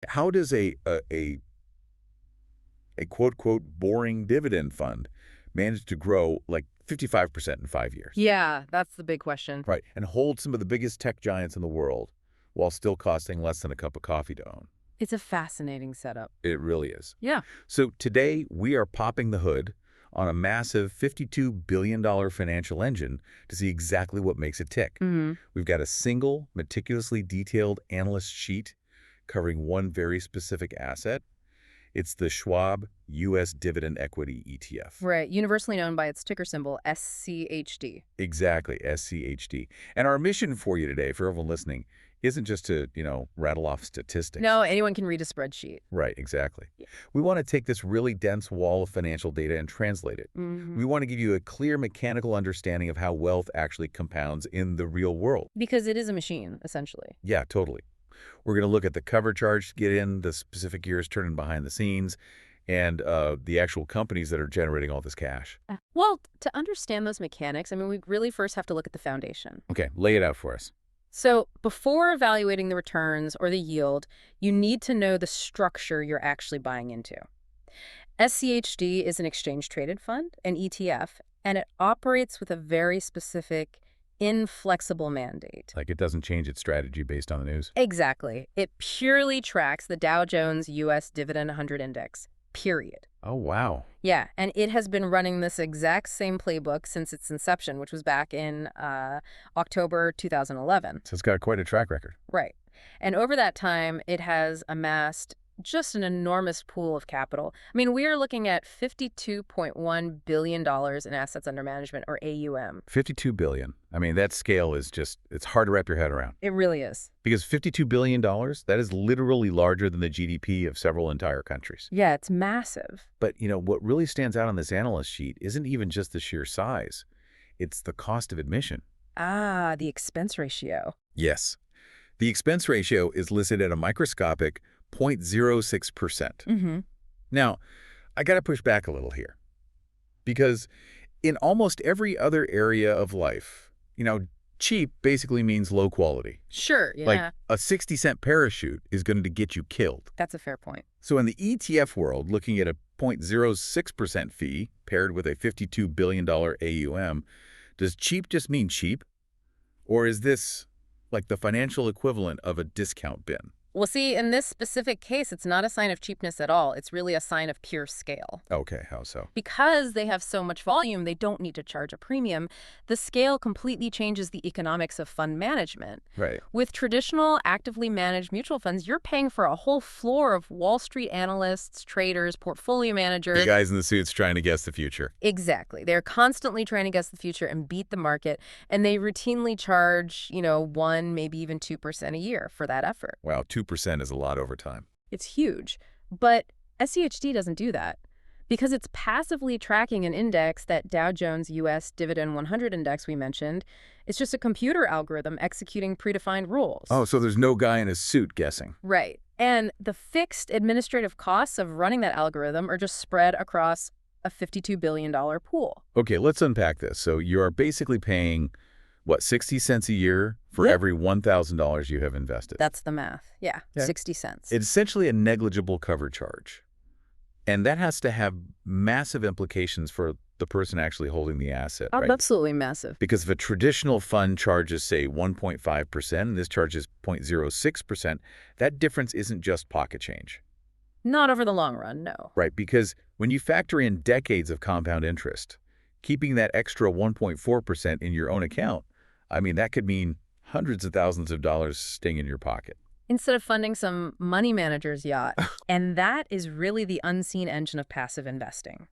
How does a quote boring dividend fund manage to grow like 55% in 5 years? Yeah, that's the big question. Right. And hold some of the biggest tech giants in the world while still costing less than a cup of coffee to own. It's a fascinating setup. It really is. Yeah. So today we are popping the hood on a massive $52 billion financial engine to see exactly what makes it tick. hmm We've got a single, meticulously detailed analyst sheet covering one very specific asset. It's the Schwab U.S. Dividend Equity ETF. Right. Universally known by its ticker symbol, SCHD. Exactly, SCHD. And our mission for you today, for everyone listening, isn't just to, rattle off statistics. No, anyone can read a spreadsheet. Right, exactly. Yeah. We want to take this really dense wall of financial data and translate it. hmm We want to give you a clear mechanical understanding of how wealth actually compounds in the real world. Because it is a machine, essentially. Yeah, totally. We're going to look at the cover charge to get in, the specific years turning behind the scenes, and the actual companies that are generating all this cash. Well, to understand those mechanics, I mean, we really first have to look at the foundation. Okay, lay it out for us. So before evaluating the returns or the yield, you need to know the structure you're actually buying into. SCHD is an exchange-traded fund, an ETF, and it operates with a very specific, inflexible mandate. Like it doesn't change its strategy based on the news. Exactly. It purely tracks the Dow Jones U.S. Dividend 100 Index, period. Oh, wow. Yeah, and it has been running this exact same playbook since its inception, which was back in October 2011. So it's got quite a track record. Right. And over that time, it has amassed just an enormous pool of capital. I mean, we are looking at $52.1 billion in assets under management, or AUM. 52 billion. I mean, that scale is just, it's hard to wrap your head around. It really is. Because $52 billion, that is literally larger than the GDP of several entire countries. Yeah, it's massive. But, what really stands out on this analyst sheet isn't even just the sheer size. It's the cost of admission. Ah, the expense ratio. Yes. The expense ratio is listed at a microscopic 0.06%. Mm-hmm. Now, I got to push back a little here. Because in almost every other area of life, cheap basically means low quality. Sure, yeah. Like a 60-cent parachute is going to get you killed. That's a fair point. So in the ETF world, looking at a 0.06% fee paired with a $52 billion AUM, does cheap just mean cheap? Or is this like the financial equivalent of a discount bin? Well, see, in this specific case, it's not a sign of cheapness at all. It's really a sign of pure scale. Okay, how so? Because they have so much volume, they don't need to charge a premium. The scale completely changes the economics of fund management. Right. With traditional, actively managed mutual funds, you're paying for a whole floor of Wall Street analysts, traders, portfolio managers. The guys in the suits trying to guess the future. Exactly. They're constantly trying to guess the future and beat the market, and they routinely charge, 1, maybe even 2% a year for that effort. Wow, 2% is a lot over time. It's huge. But SCHD doesn't do that. Because it's passively tracking an index, that Dow Jones U.S. Dividend 100 Index we mentioned. It's just a computer algorithm executing predefined rules. Oh, so there's no guy in a suit guessing. Right. And the fixed administrative costs of running that algorithm are just spread across a $52 billion pool. Okay, let's unpack this. So you are basically paying, what, 60 cents a year for Yep. every $1,000 you have invested? That's the math. Yeah, Yeah. 60 cents. It's essentially a negligible cover charge. And that has to have massive implications for the person actually holding the asset, right? Absolutely massive. Because if a traditional fund charges, say, 1.5%, and this charges 0.06%, that difference isn't just pocket change. Not over the long run, no. Right, because when you factor in decades of compound interest, keeping that extra 1.4% in your own account, I mean, that could mean hundreds of thousands of dollars staying in your pocket. Instead of funding some money manager's yacht. And that is really the unseen engine of passive investing.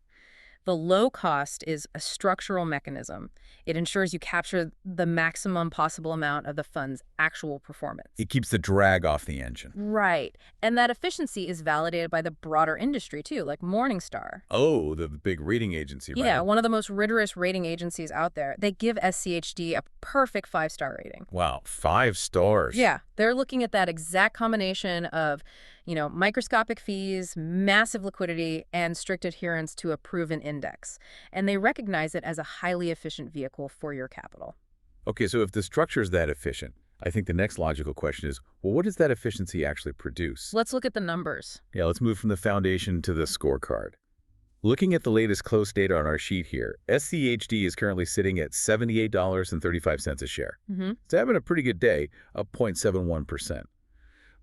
The low cost is a structural mechanism. It ensures you capture the maximum possible amount of the fund's actual performance. It keeps the drag off the engine. Right. And that efficiency is validated by the broader industry, too, like Morningstar. Oh, the big rating agency, right? Yeah, one of the most rigorous rating agencies out there. They give SCHD a perfect 5-star rating. Wow, 5 stars. Yeah, they're looking at that exact combination of, microscopic fees, massive liquidity, and strict adherence to a proven index. And they recognize it as a highly efficient vehicle for your capital. Okay, so if the structure is that efficient, I think the next logical question is, well, what does that efficiency actually produce? Let's look at the numbers. Yeah, let's move from the foundation to the scorecard. Looking at the latest close data on our sheet here, SCHD is currently sitting at $78.35 a share. It's having a pretty good day, up 0.71%.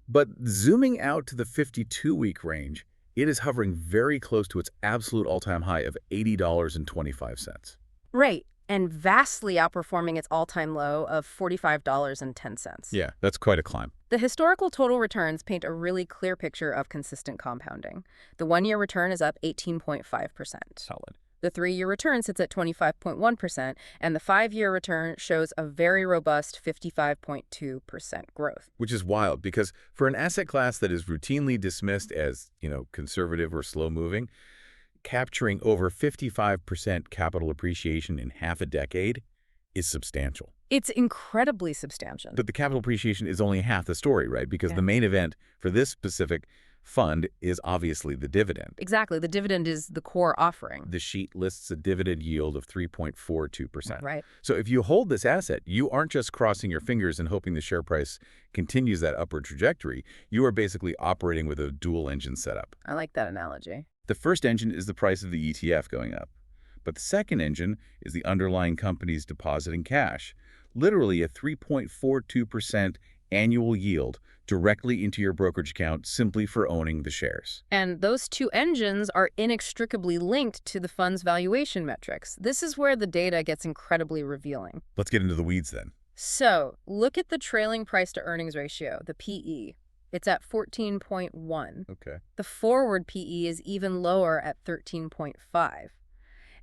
But zooming out to the 52-week range, it is hovering very close to its absolute all-time high of $80.25. Right, and vastly outperforming its all-time low of $45.10. Yeah, that's quite a climb. The historical total returns paint a really clear picture of consistent compounding. The one-year return is up 18.5%. Solid. The three-year return sits at 25.1%, and the five-year return shows a very robust 55.2% growth. Which is wild, because for an asset class that is routinely dismissed as, conservative or slow-moving, capturing over 55% capital appreciation in half a decade is substantial. It's incredibly substantial. But the capital appreciation is only half the story, right? Because the main event for this specific fund is obviously the dividend. Exactly. The dividend is the core offering. The sheet lists a dividend yield of 3.42%. Right. So if you hold this asset, you aren't just crossing your fingers and hoping the share price continues that upward trajectory. You are basically operating with a dual engine setup. I like that analogy. The first engine is the price of the ETF going up. But the second engine is the underlying company's depositing cash, literally a 3.42% annual yield directly into your brokerage account simply for owning the shares. And those two engines are inextricably linked to the fund's valuation metrics. This is where the data gets incredibly revealing. Let's get into the weeds then. So, look at the trailing price-to-earnings ratio, the PE. It's at 14.1. Okay. The forward PE is even lower at 13.5.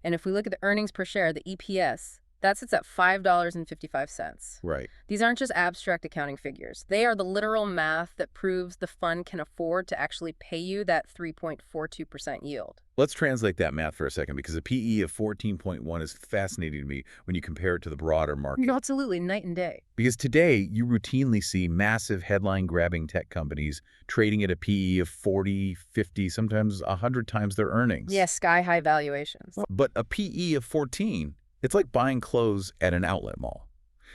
And if we look at the earnings per share, the EPS, that sits at $5.55. Right. These aren't just abstract accounting figures. They are the literal math that proves the fund can afford to actually pay you that 3.42% yield. Let's translate that math for a second, because a PE of 14.1 is fascinating to me when you compare it to the broader market. Absolutely, night and day. Because today, you routinely see massive headline-grabbing tech companies trading at a PE of 40, 50, sometimes 100 times their earnings. Yeah, sky-high valuations. But a PE of 14, it's like buying clothes at an outlet mall.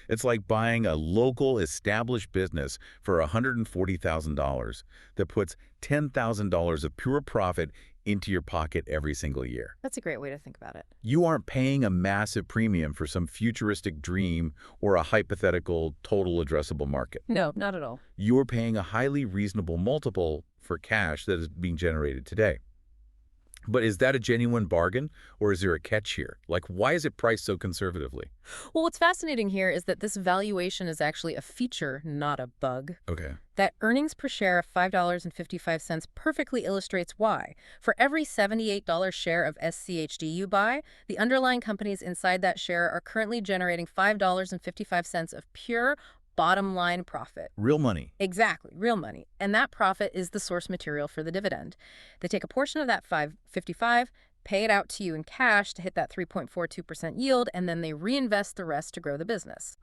It's like buying a local established business for $140,000 that puts $10,000 of pure profit into your pocket every single year. That's a great way to think about it. You aren't paying a massive premium for some futuristic dream or a hypothetical total addressable market. No, not at all. You're paying a highly reasonable multiple for cash that is being generated today. But is that a genuine bargain, or is there a catch here? Like, why is it priced so conservatively? Well, what's fascinating here is that this valuation is actually a feature, not a bug. Okay. That earnings per share of $5.55 perfectly illustrates why. For every $78 share of SCHD you buy, the underlying companies inside that share are currently generating $5.55 of pure bottom line profit. Real money. Exactly, real money. And that profit is the source material for the dividend. They take a portion of that $5.55, pay it out to you in cash to hit that 3.42% yield, and then they reinvest the rest to grow the business.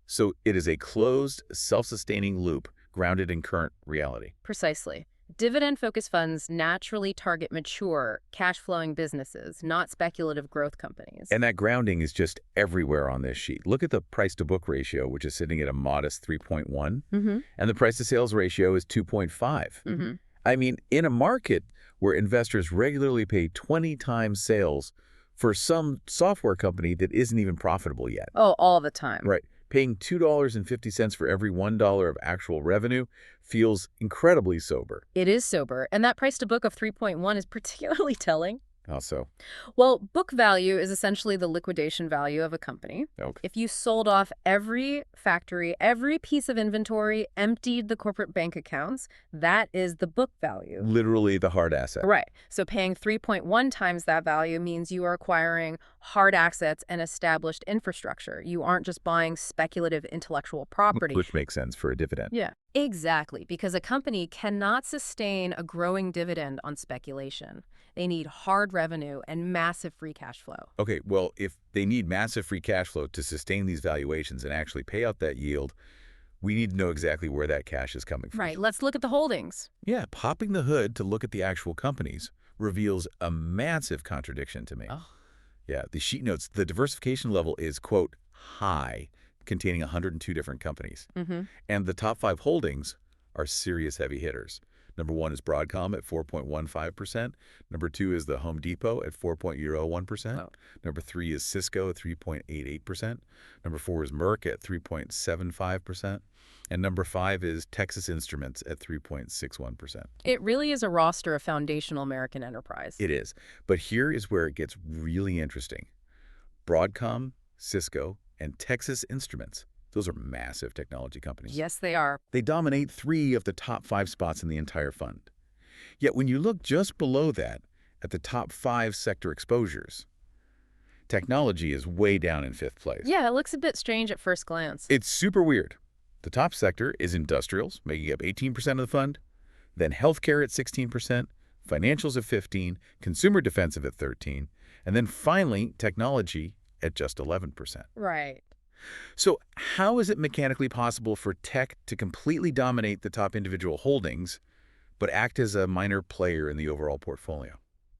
So it is a closed, self-sustaining loop grounded in current reality. Precisely. Dividend-focused funds naturally target mature, cash-flowing businesses, not speculative growth companies. And that grounding is just everywhere on this sheet. Look at the price-to-book ratio, which is sitting at a modest 3.1, and the price-to-sales ratio is 2.5. I mean, in a market where investors regularly pay 20 times sales for some software company that isn't even profitable yet. Oh, all the time. Right. Paying $2.50 for every $1 of actual revenue feels incredibly sober. It is sober, and that price-to-book of 3.1 is particularly telling. How so? Well, book value is essentially the liquidation value of a company. Okay. If you sold off every factory, every piece of inventory, emptied the corporate bank accounts, that is the book value. Literally the hard asset. Right. So paying 3.1 times that value means you are acquiring hard assets and established infrastructure. You aren't just buying speculative intellectual property. Which makes sense for a dividend. Yeah. Exactly, because a company cannot sustain a growing dividend on speculation. They need hard revenue and massive free cash flow. Okay, well, if they need massive free cash flow to sustain these valuations and actually pay out that yield, we need to know exactly where that cash is coming from. Right, let's look at the holdings. Yeah, popping the hood to look at the actual companies reveals a massive contradiction to me. Oh. Yeah, the sheet notes the diversification level is, quote, high, containing 102 different companies. Mm-hmm. And the top 5 holdings are serious heavy hitters. Number 1 is Broadcom at 4.15%. Number 2 is the Home Depot at 4.01%. Oh. Number 3 is Cisco at 3.88%. Number 4 is Merck at 3.75%. And number 5 is Texas Instruments at 3.61%. It really is a roster of foundational American enterprise. It is. But here is where it gets really interesting. Broadcom, Cisco, and Texas Instruments. Those are massive technology companies. Yes, they are. They dominate 3 of the top 5 spots in the entire fund. Yet when you look just below that at the top 5 sector exposures, technology is way down in 5th place. Yeah, it looks a bit strange at first glance. It's super weird. The top sector is industrials, making up 18% of the fund, then healthcare at 16%, financials at 15%, consumer defensive at 13%, and then finally technology at just 11%. Right. So how is it mechanically possible for tech to completely dominate the top individual holdings, but act as a minor player in the overall portfolio?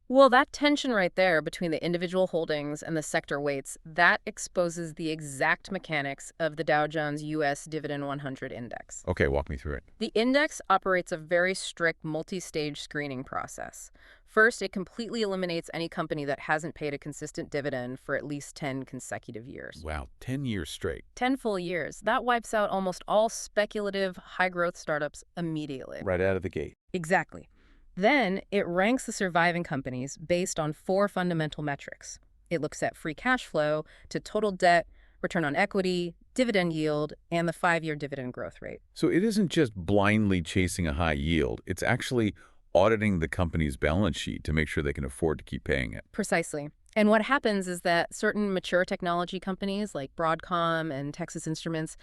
Well, that tension right there between the individual holdings and the sector weights, that exposes the exact mechanics of the Dow Jones U.S. Dividend 100 Index. Okay, walk me through it. The index operates a very strict multi-stage screening process. First, it completely eliminates any company that hasn't paid a consistent dividend for at least 10 consecutive years. Wow, 10 years straight. 10 full years. That wipes out almost all speculative, high-growth startups immediately. Right out of the gate. Exactly. Then, it ranks the surviving companies based on 4 fundamental metrics. It looks at free cash flow to total debt, return on equity, dividend yield, and the 5-year dividend growth rate. So it isn't just blindly chasing a high yield. It's actually auditing the company's balance sheet to make sure they can afford to keep paying it. Precisely. And what happens is that certain mature technology companies like Broadcom and Texas Instruments,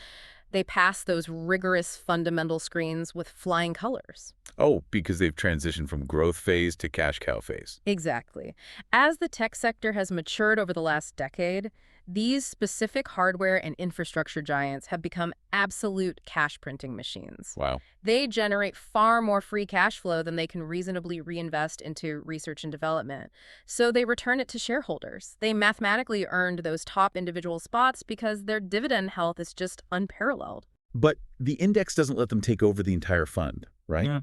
they pass those rigorous fundamental screens with flying colors. Oh, because they've transitioned from growth phase to cash cow phase. Exactly. As the tech sector has matured over the last decade, these specific hardware and infrastructure giants have become absolute cash printing machines. Wow. They generate far more free cash flow than they can reasonably reinvest into research and development. So they return it to shareholders. They mathematically earned those top individual spots because their dividend health is just unparalleled. But the index doesn't let them take over the entire fund, right? Yeah.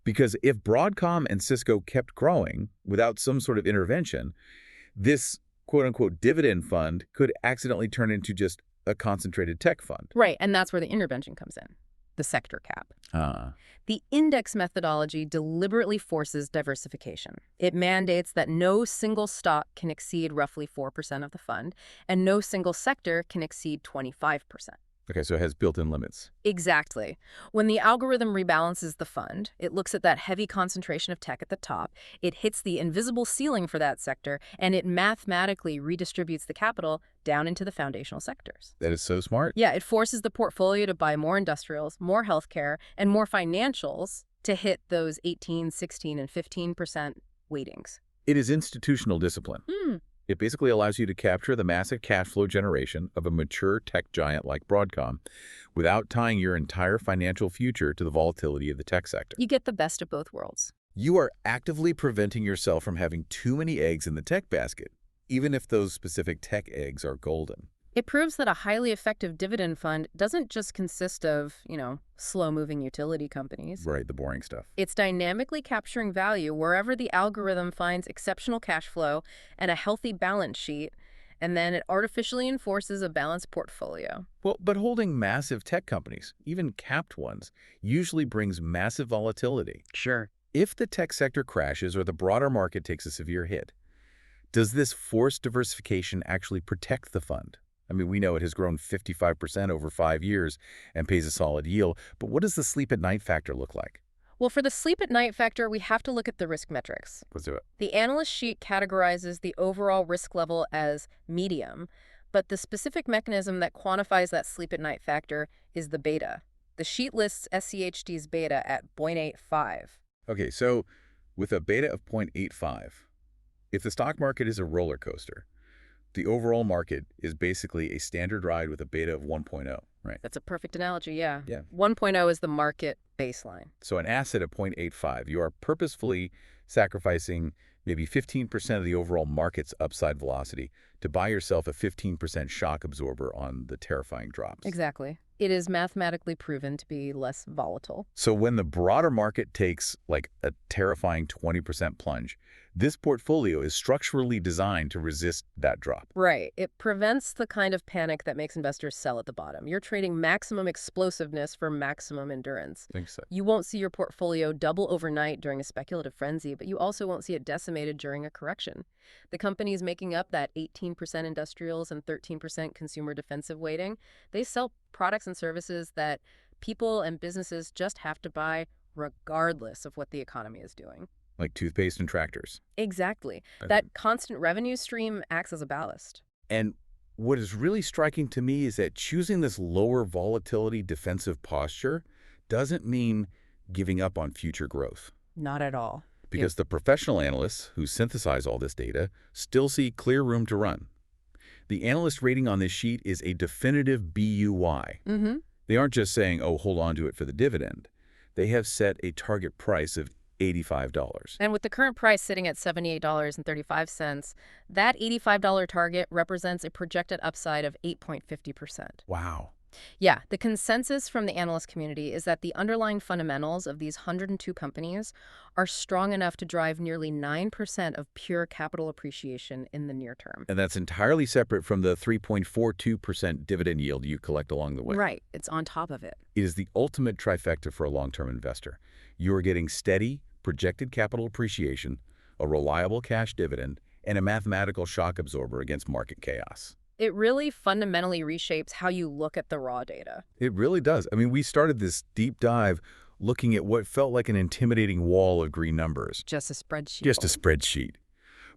Because if Broadcom and Cisco kept growing without some sort of intervention, this quote-unquote dividend fund could accidentally turn into just a concentrated tech fund. Right, and that's where the intervention comes in, the sector cap. The index methodology deliberately forces diversification. It mandates that no single stock can exceed roughly 4% of the fund, and no single sector can exceed 25%. Okay, so it has built-in limits. Exactly. When the algorithm rebalances the fund, it looks at that heavy concentration of tech at the top, it hits the invisible ceiling for that sector, and it mathematically redistributes the capital down into the foundational sectors. That is so smart. Yeah, it forces the portfolio to buy more industrials, more healthcare, and more financials to hit those 18, 16, and 15% weightings. It is institutional discipline. It basically allows you to capture the massive cash flow generation of a mature tech giant like Broadcom without tying your entire financial future to the volatility of the tech sector. You get the best of both worlds. You are actively preventing yourself from having too many eggs in the tech basket, even if those specific tech eggs are golden. It proves that a highly effective dividend fund doesn't just consist of, slow-moving utility companies. Right, the boring stuff. It's dynamically capturing value wherever the algorithm finds exceptional cash flow and a healthy balance sheet, and then it artificially enforces a balanced portfolio. Well, but holding massive tech companies, even capped ones, usually brings massive volatility. Sure. If the tech sector crashes or the broader market takes a severe hit, does this forced diversification actually protect the fund? I mean, we know it has grown 55% over 5 years and pays a solid yield, but what does the sleep at night factor look like? Well, for the sleep at night factor, we have to look at the risk metrics. Let's do it. The analyst sheet categorizes the overall risk level as medium, but the specific mechanism that quantifies that sleep at night factor is the beta. The sheet lists SCHD's beta at 0.85. Okay, so with a beta of 0.85, if the stock market is a roller coaster, the overall market is basically a standard ride with a beta of 1.0, right? That's a perfect analogy, yeah. Yeah. 1.0 is the market baseline. So an asset at 0.85, you are purposefully sacrificing maybe 15% of the overall market's upside velocity to buy yourself a 15% shock absorber on the terrifying drops. Exactly. It is mathematically proven to be less volatile. So when the broader market takes like a terrifying 20% plunge, this portfolio is structurally designed to resist that drop. Right. It prevents the kind of panic that makes investors sell at the bottom. You're trading maximum explosiveness for maximum endurance. I think so. You won't see your portfolio double overnight during a speculative frenzy, but you also won't see it decimated during a correction. The companies making up that 18% industrials and 13% consumer defensive weighting, they sell products and services that people and businesses just have to buy regardless of what the economy is doing. Like toothpaste and tractors. Exactly. Okay. That constant revenue stream acts as a ballast. And what is really striking to me is that choosing this lower volatility defensive posture doesn't mean giving up on future growth. Not at all. Because the professional analysts who synthesize all this data still see clear room to run. The analyst rating on this sheet is a definitive BUY. Mm-hmm. They aren't just saying, oh, hold on to it for the dividend. They have set a target price of $85. And with the current price sitting at $78.35, that $85 target represents a projected upside of 8.50%. Wow. Yeah, the consensus from the analyst community is that the underlying fundamentals of these 102 companies are strong enough to drive nearly 9% of pure capital appreciation in the near term. And that's entirely separate from the 3.42% dividend yield you collect along the way. Right. It's on top of it. It is the ultimate trifecta for a long-term investor. You are getting steady, projected capital appreciation, a reliable cash dividend, and a mathematical shock absorber against market chaos. It really fundamentally reshapes how you look at the raw data. It really does. I mean, we started this deep dive looking at what felt like an intimidating wall of green numbers. Just a spreadsheet. Just a spreadsheet.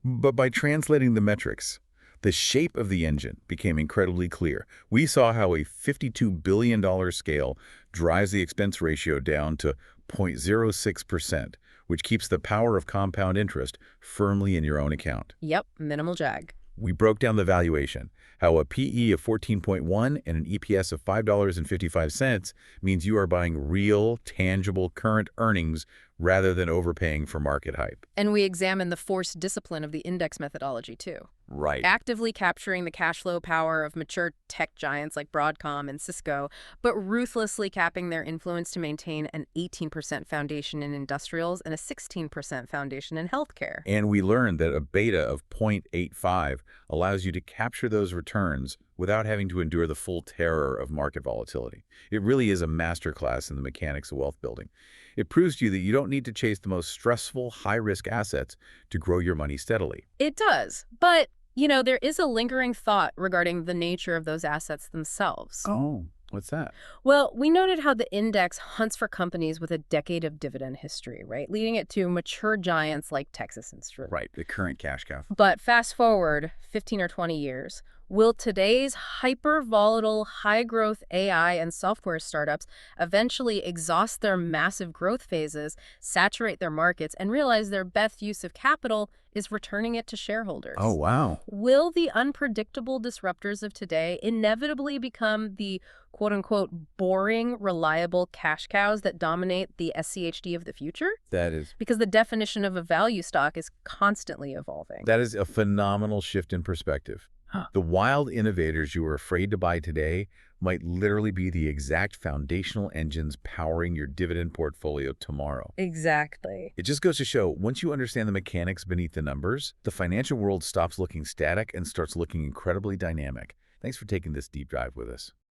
But by translating the metrics, the shape of the engine became incredibly clear. We saw how a $52 billion scale drives the expense ratio down to 0.06%, which keeps the power of compound interest firmly in your own account. Yep, minimal jag. We broke down the valuation, how a PE of 14.1 and an EPS of $5.55 means you are buying real, tangible, current earnings rather than overpaying for market hype. And we examine the forced discipline of the index methodology, too. Right. Actively capturing the cash flow power of mature tech giants like Broadcom and Cisco, but ruthlessly capping their influence to maintain an 18% foundation in industrials and a 16% foundation in healthcare. And we learned that a beta of 0.85 allows you to capture those returns without having to endure the full terror of market volatility. It really is a masterclass in the mechanics of wealth building. It proves to you that you don't need to chase the most stressful, high-risk assets to grow your money steadily. It does, but there is a lingering thought regarding the nature of those assets themselves. Oh, what's that? Well, we noted how the index hunts for companies with a decade of dividend history, right? Leading it to mature giants like Texas Instruments. Right, the current cash cow. But fast forward 15 or 20 years, will today's hyper-volatile, high-growth AI and software startups eventually exhaust their massive growth phases, saturate their markets, and realize their best use of capital is returning it to shareholders? Oh, wow. Will the unpredictable disruptors of today inevitably become the quote-unquote boring, reliable cash cows that dominate the SCHD of the future? That is Because the definition of a value stock is constantly evolving. That is a phenomenal shift in perspective. The wild innovators you are afraid to buy today might literally be the exact foundational engines powering your dividend portfolio tomorrow. Exactly. It just goes to show, once you understand the mechanics beneath the numbers, the financial world stops looking static and starts looking incredibly dynamic. Thanks for taking this deep dive with us.